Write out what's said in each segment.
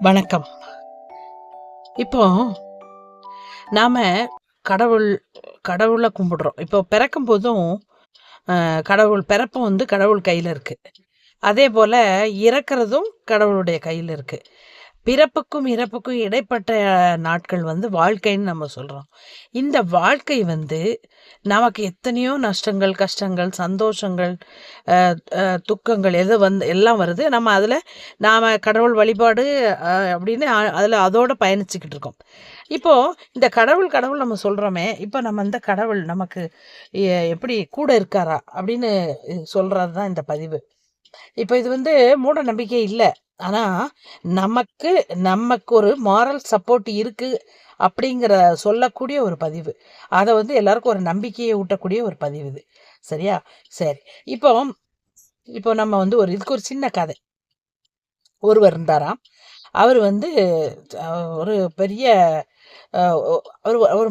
வணக்கம். இப்போ நாம கடவுள் கடவுளை கும்பிடுறோம். இப்போ பிறக்கும் போதும் கடவுள் பிறப்பும் வந்து கடவுள் கையில இருக்கு. அதே போல இறக்கிறதும் கடவுளுடைய கையில இருக்கு. பிறப்புக்கும் இறப்புக்கும் இடைப்பட்ட நாட்கள் வந்து வாழ்க்கைன்னு நம்ம சொல்றோம். இந்த வாழ்க்கை வந்து நமக்கு எத்தனையோ நஷ்டங்கள், கஷ்டங்கள், சந்தோஷங்கள், துக்கங்கள் எது வந்து எல்லாம் வருது. நம்ம அதில் கடவுள் வழிபாடு அப்படின்னு அதில் அதோட பயணிச்சுக்கிட்டு இருக்கோம். இப்போ இந்த கடவுள் கடவுள் நம்ம சொல்றோமே, இப்போ நம்ம இந்த கடவுள் நமக்கு எப்படி கூட இருக்காரா அப்படின்னு சொல்றது தான் இந்த பதிவு. இப்போ இது வந்து மூட நம்பிக்கை இல்ல. ஆனா, நமக்கு நமக்கு ஒரு மாரல் சப்போர்ட் இருக்கு அப்படிங்கிற சொல்லக்கூடிய ஒரு பதிவு. அத வந்து எல்லாருக்கும் ஒரு நம்பிக்கையை ஊட்டக்கூடிய ஒரு பதிவு இது. சரியா? சரி. இப்போ இப்போ நம்ம வந்து இதுக்கு ஒரு சின்ன கதை. ஒருவர் இருந்தாராம். அவரு வந்து ஒரு பெரிய ஒரு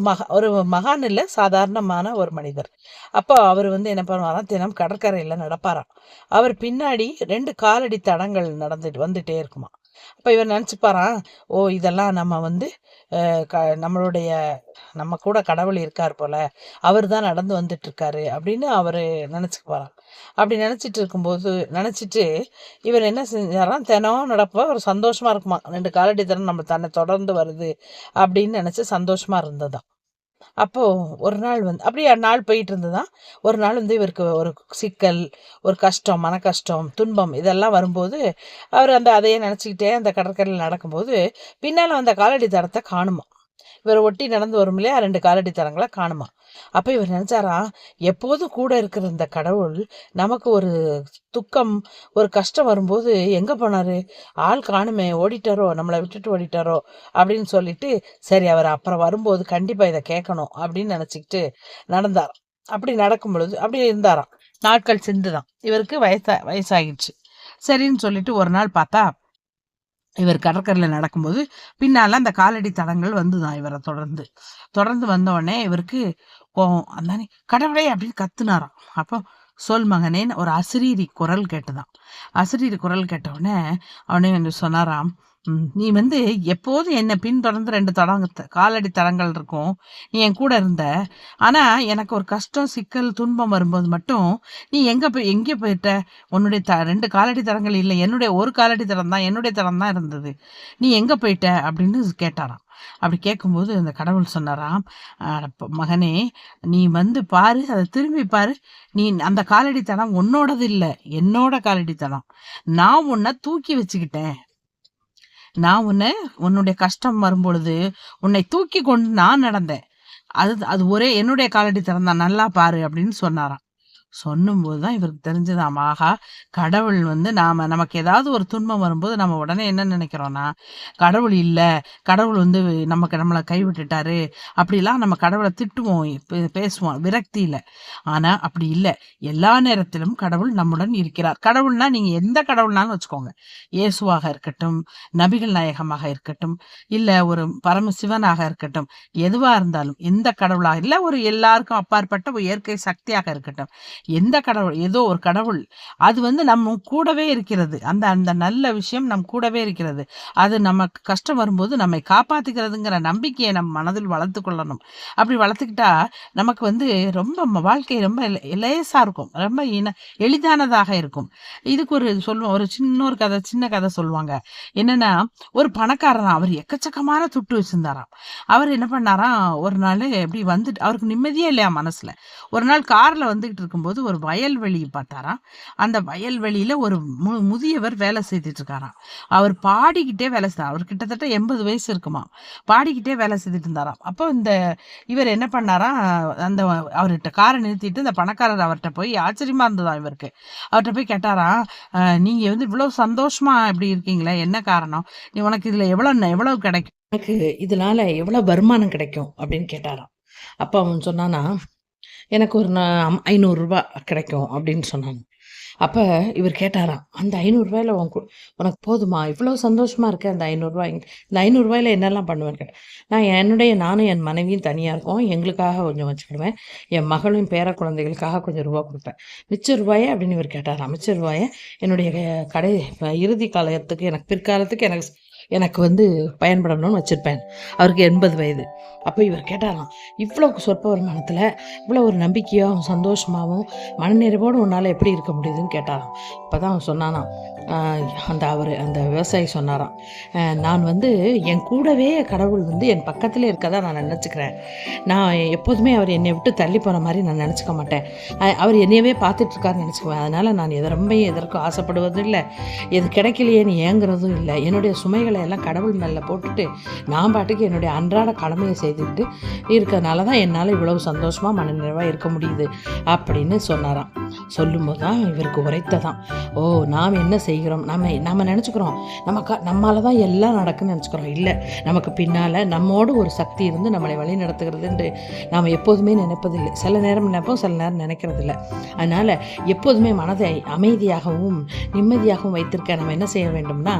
மகான் இல்ல, சாதாரணமான ஒரு மனிதர். அப்போ அவர் வந்து என்ன பண்ணுவாராம், தினம் கடற்கரையில நடப்பாராம். அவர் பின்னாடி 2 காலடி தடங்கள் வந்துட்டே இருக்குமாம். அப்ப இவர் நினைச்சுப்பாராம், ஓ இதெல்லாம் நம்ம வந்து நம்மளுடைய நம்ம கூட கடவுள் இருக்கார் போல, அவர் தான் நடந்து வந்துட்டு இருக்காரு அப்படின்னு அவரு நினைச்சுக்குவாராம். அப்படி நினைச்சிட்டு இவர் என்ன செஞ்சாராம், தினம் நடப்ப ஒரு சந்தோஷமா இருக்குமா. 2 காலடி தடம் நம்ம தன்னை தொடர்ந்து வருது அப்படின்னு நினைச்சு சந்தோஷமா இருந்ததாம். அப்போ ஒரு நாள் வந்து அப்படியே நாள் போயிட்டு இருந்ததுதான். ஒரு நாள் வந்து இவருக்கு ஒரு சிக்கல், ஒரு கஷ்டம், மன கஷ்டம், துன்பம் இதெல்லாம் வரும்போது அவர் அதையே நினச்சிக்கிட்டே அந்த கடற்கரையில் நடக்கும்போது பின்னால் அந்த காலடி தடத்தை காணுமா. இவரை ஒட்டி நடந்து வரும் இல்லையா 2 காலடி தடங்களை காணுமா. அப்போ இவர் நினைச்சாராம், எப்போதும் கூட இருக்கிற இந்த கடவுள் நமக்கு ஒரு துக்கம், ஒரு கஷ்டம் வரும்போது எங்க போனாரு, ஆள் காணுமே, ஓடிட்டாரோ, நம்மளை விட்டுட்டு ஓடிட்டாரோ அப்படின்னு சொல்லிட்டு, சரி அவர் அப்புறம் வரும்போது கண்டிப்பா இதை கேட்கணும் அப்படின்னு நினைச்சுக்கிட்டு நடந்தார். அப்படி நடக்கும் பொழுது அப்படியே இருந்தாராம். நாட்கள் சிந்துதான். இவருக்கு வயசாகிடுச்சு. சரின்னு சொல்லிட்டு ஒரு நாள் பார்த்தா இவர் கடற்கரையில் நடக்கும்போது பின்னால அந்த காலடி தடங்கள் வந்துதான் இவரை தொடர்ந்து வந்த உடனே இவருக்கு கோவம். அந்தானே கடவுளே அப்படின்னு கத்துனாராம். அப்போ சொல் மகனேன்னு ஒரு அசிரீரி குரல் கேட்டுதான். அசிரீரி குரல் கேட்ட உடனே அவனே வந்து சொன்னாராம், நீ வந்து எப்போதும் என்னை பின்தொடர்ந்து 2 காலடி தடங்கள் இருக்கும், நீ என் கூட இருந்த. ஆனா எனக்கு ஒரு கஷ்டம், சிக்கல், துன்பம் வரும்போது மட்டும் நீ எங்கே போயிட்ட? உன்னுடைய 2 காலடி தடங்கள் இல்லை, என்னுடைய ஒரு காலடி தடம் தான், என்னுடைய தடம் தான் இருந்தது. நீ எங்க போயிட்ட அப்படின்னு கேட்டாராம். அப்படி கேட்கும்போது அந்த கடவுள் சொன்னாராம், மகனே நீ வந்து பாரு, அதை திரும்பி பாரு, நீ அந்த காலடி தடம் உன்னோடது இல்லை, என்னோட காலடி தடம். நான் உன்னை தூக்கி வச்சுக்கிட்டேன். நான் உன்னுடைய கஷ்டம் வரும்பொழுது உன்னை தூக்கி கொண்டு நான் நடந்தேன். அது ஒரே என்னுடைய காலடி தடம் தான், நல்லா பாரு அப்படின்னு சொன்னாராம். சொல்லும்போது தான் இவருக்கு தெரிஞ்சதாம், ஆகா கடவுள் வந்து நமக்கு ஏதாவது ஒரு துன்பம் வரும்போது நம்ம உடனே என்ன நினைக்கிறோம்னா, கடவுள் இல்லை, கடவுள் வந்து நம்மளை கைவிட்டுட்டாரு அப்படிலாம் நம்ம கடவுளை திட்டுவோம், பேசுவோம் விரக்தியில. ஆனா அப்படி இல்லை. எல்லா நேரத்திலும் கடவுள் நம்முடன் இருக்கிறார். கடவுள்னா நீங்க எந்த கடவுள்னாலும் வச்சுக்கோங்க. இயேசுவாக இருக்கட்டும், நபிகள் நாயகமாக இருக்கட்டும், இல்ல ஒரு பரமசிவனாக இருக்கட்டும், எதுவா இருந்தாலும், எந்த கடவுளாக இல்லை, ஒரு எல்லாருக்கும் அப்பாற்பட்ட ஒரு இயற்கை சக்தியாக இருக்கட்டும், எந்த கடவுள், ஏதோ ஒரு கடவுள், அது வந்து நம்ம கூடவே இருக்கிறது. அந்த அந்த நல்ல விஷயம் நம் கூடவே இருக்கிறது. அது நமக்கு கஷ்டம் வரும்போது நம்மை காப்பாத்துக்கிறதுங்கிற நம்பிக்கையை நம்ம மனதில் வளர்த்து கொள்ளணும். அப்படி வளர்த்துக்கிட்டா நமக்கு வந்து ரொம்ப வாழ்க்கை ரொம்ப லேசா இருக்கும், ரொம்ப எளிதானதாக இருக்கும். இதுக்கு ஒரு சின்ன கதை சொல்லுவாங்க. என்னன்னா, ஒரு பணக்காரன், அவர் எக்கச்சக்கமான துட்டு வச்சிருந்தாராம். அவர் என்ன பண்ணாராம், ஒரு நாள் எப்படி வந்துட்டு அவருக்கு நிம்மதியே இல்லையா மனசுல. ஒரு நாள் கார்ல வந்துகிட்டு இருக்கும்போது ஒரு வயல்வெளி பார்த்தாராம். அந்த வயல்வெளியில ஒரு முதியவர் வேலை செய்துட்டு இருக்காராம். அவர் பாடிக்கிட்டே வேலை செய்தார். அவர் கிட்டத்தட்ட 80 வயசு இருக்குமா. பாடிக்கிட்டே வேலை செய்துட்டு இருந்தாராம். அப்போ இவர் என்ன பண்ணாராம், அந்த அவர்கிட்ட காரை நிறுத்திட்டு இந்த பணக்காரர் அவர்கிட்ட போய், ஆச்சரியமா இருந்ததாம் இவருக்கு, அவர்கிட்ட போய் கேட்டாராம், நீங்க வந்து இவ்வளவு சந்தோஷமா இப்படி இருக்கீங்களே, என்ன காரணம்? உனக்கு இதுல எவ்வளவு கிடைக்கும், எனக்கு இதனால எவ்வளவு வருமானம் கிடைக்கும் அப்படின்னு கேட்டாராம். அப்ப அவன் சொன்னானா, எனக்கு ஒரு 500 கிடைக்கும் அப்படின்னு சொன்னாங்க. அப்போ இவர் கேட்டாராம், அந்த 500 உனக்கு போதுமா? இவ்வளோ சந்தோஷமா இருக்க அந்த 500 இந்த 500 என்னெல்லாம் பண்ணுவேன்னு கேட்டேன். நானும் என் மனைவியும் தனியாக இருக்கோம். எங்களுக்காக கொஞ்சம் வச்சுக்கிடுவேன். என் மகளும் பேர குழந்தைகளுக்காக கொஞ்சம் ரூபா கொடுப்பேன். மிச்ச ரூபாயை அப்படின்னு இவர் கேட்டாராம். மிச்ச ரூபாயை என்னுடைய இறுதி காலத்துக்கு எனக்கு பிற்காலத்துக்கு எனக்கு பயன்படணும்னு வச்சுருப்பேன். அவருக்கு 80 வயது. அப்போ இவர் கேட்டாராம், இவ்வளோ சொற்ப வருமானத்தில் இவ்வளோ ஒரு நம்பிக்கையாகவும் சந்தோஷமாகவும் மனநிறைவோடு உன்னால் எப்படி இருக்க முடியுதுன்னு கேட்டாராம். அப்போ தான் அவன் சொன்னானாம், அந்த விவசாயி சொன்னாராம், நான் என் கூடவே கடவுள் என் பக்கத்திலே இருக்கதான் நான் நினச்சிக்கிறேன். நான் எப்போதுமே அவர் என்னை விட்டு தள்ளி போன மாதிரி நான் நினச்சிக்க மாட்டேன். அவர் என்னையவே பார்த்துட்ருக்காருன்னு நினச்சிக்குவேன். அதனால் நான் எதற்கும் ஆசைப்படுவதும் இல்லை, எது கிடைக்கலையேன்னு ஏங்குறதும் இல்லை. என்னுடைய சுமைகளை எல்லாம் கடவுள் மேலே போட்டுட்டு நான் பாட்டுக்கு என்னுடைய அன்றாட கடமையை செய்துக்கிட்டு இருக்கிறதுனால தான் என்னால் இவ்வளவு சந்தோஷமாக மனநிறைவாக இருக்க முடியுது அப்படின்னு சொன்னாராம். சொல்லும்போது தான் இவருக்கு உரைத்ததான், ஓ நாம் என்ன செய்கிறோம், நம்ம நினச்சிக்கிறோம் நம்மளால தான் எல்லாம் நடக்குன்னு நினச்சிக்கிறோம். இல்லை, நமக்கு பின்னால் நம்மோடு ஒரு சக்தி இருந்து நம்மளை வழி நடத்துகிறதுன்று நாம் எப்போதுமே நினைப்பதில்லை. சில நேரம் நினைப்போம், சில நேரம் நினைக்கிறதில்லை. அதனால் எப்போதுமே மனதை அமைதியாகவும் நிம்மதியாகவும் வைத்திருக்க நம்ம என்ன செய்ய வேண்டும்னா,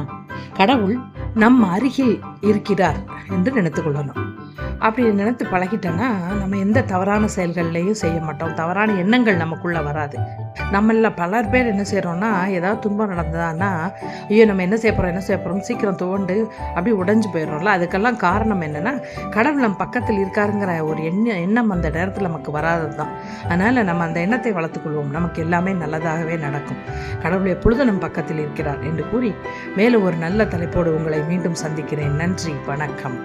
கடவுள் நம் அருகில் இருக்கிறார் என்று நினைத்து கொள்ளணும். அப்படி நினைத்து பழகிட்டோன்னா நம்ம எந்த தவறான செயல்கள்லையும் செய்ய மாட்டோம். தவறான எண்ணங்கள் நமக்குள்ளே வராது. நம்மள பலர் பேர் என்ன செய்கிறோன்னா, ஏதாவது துன்பம் நடந்ததான்னா, ஐயோ நம்ம என்ன செய்ய போகிறோம் சீக்கிரம் துவண்டு அப்படி உடைஞ்சு போயிடுறோம்ல. அதுக்கெல்லாம் காரணம் என்னென்னா, கடவுள் நம்ம பக்கத்தில் இருக்காருங்கிற ஒரு எண்ணம் அந்த நேரத்தில் நமக்கு வராதது தான். அதனால் நம்ம அந்த எண்ணத்தை வளர்த்துக்கொள்வோம். நமக்கு எல்லாமே நல்லதாகவே நடக்கும். கடவுள் எப்பொழுதும் நம் பக்கத்தில் இருக்கிறார் என்று கூறி மேலும் ஒரு நல்ல தலைப்போடு உங்களை மீண்டும் சந்திக்கிறேன். நன்றி, வணக்கம்.